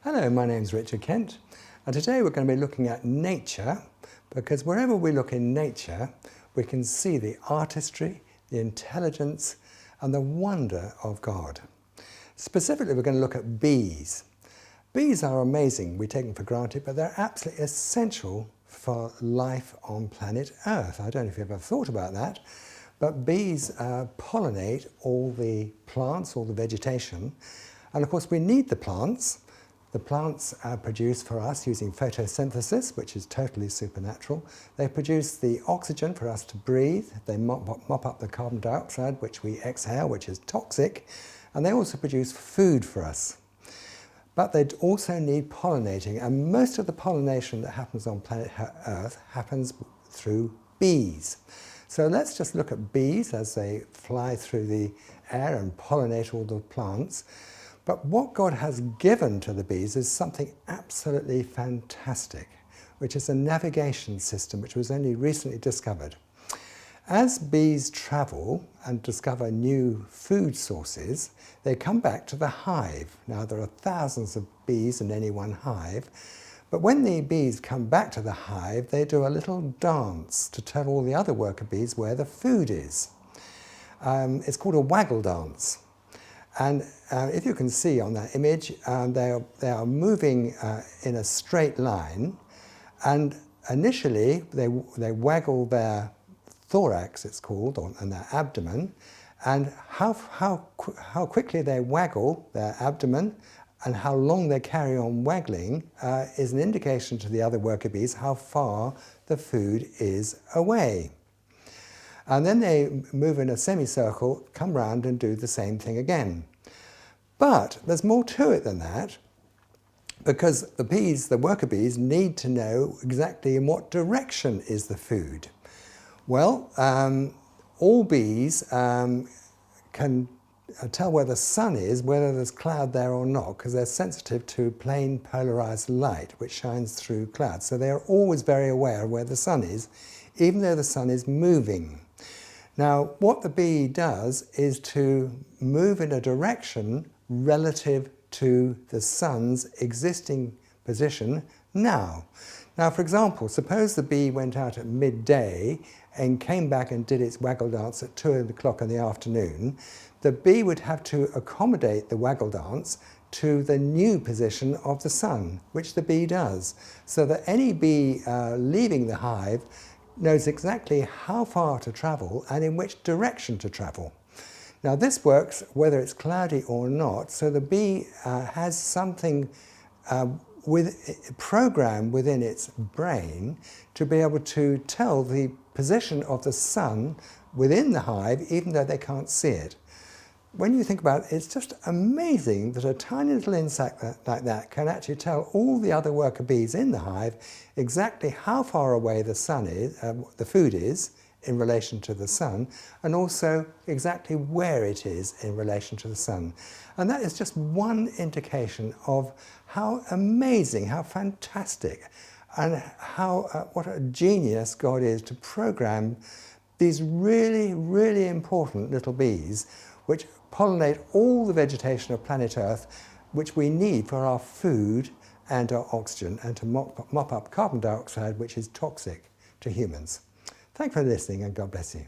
Hello, my name's Richard Kent, and today we're going to be looking at nature, because wherever we look in nature we can see the artistry, the intelligence and the wonder of God. Specifically, we're going to look at bees. Bees are amazing, we take them for granted, but they're absolutely essential for life on planet Earth. I don't know if you've ever thought about that, but bees pollinate all the plants, all the vegetation, and of course we need the plants. The plants produce for us using photosynthesis, which is totally supernatural. They produce the oxygen for us to breathe. They mop up the carbon dioxide, which we exhale, which is toxic. And they also produce food for us. But they also need pollinating. And most of the pollination that happens on planet Earth happens through bees. So let's just look at bees as they fly through the air and pollinate all the plants. But what God has given to the bees is something absolutely fantastic, which is a navigation system which was only recently discovered. As bees travel and discover new food sources, they come back to the hive. Now, there are thousands of bees in any one hive, but when the bees come back to the hive, they do a little dance to tell all the other worker bees where the food is. It's called a waggle dance. And if you can see on that image, they are moving in a straight line, and initially they waggle their thorax, it's called, and their abdomen, and how quickly they waggle their abdomen and how long they carry on waggling is an indication to the other worker bees how far the food is away. And then they move in a semicircle, come round and do the same thing again. But there's more to it than that, because the bees, the worker bees, need to know exactly in what direction is the food. Well, all bees can tell where the sun is, whether there's cloud there or not, because they're sensitive to plain polarized light, which shines through clouds. So they're always very aware of where the sun is, even though the sun is moving. Now, what the bee does is to move in a direction relative to the sun's existing position now. Now, for example, suppose the bee went out at midday and came back and did its waggle dance at 2 o'clock in the afternoon. The bee would have to accommodate the waggle dance to the new position of the sun, which the bee does, so that any bee leaving the hive knows exactly how far to travel and in which direction to travel. Now, this works whether it's cloudy or not, so the bee has something programmed within its brain to be able to tell the position of the sun within the hive, even though they can't see it. When you think about it, it's just amazing that a tiny little insect like that can actually tell all the other worker bees in the hive exactly how far away the sun is, the food is in relation to the sun, and also exactly where it is in relation to the sun. And that is just one indication of how amazing, how fantastic, and how what a genius God is to program these really, really important little bees which pollinate all the vegetation of planet Earth, which we need for our food and our oxygen, and to mop up carbon dioxide, which is toxic to humans. Thanks for listening, and God bless you.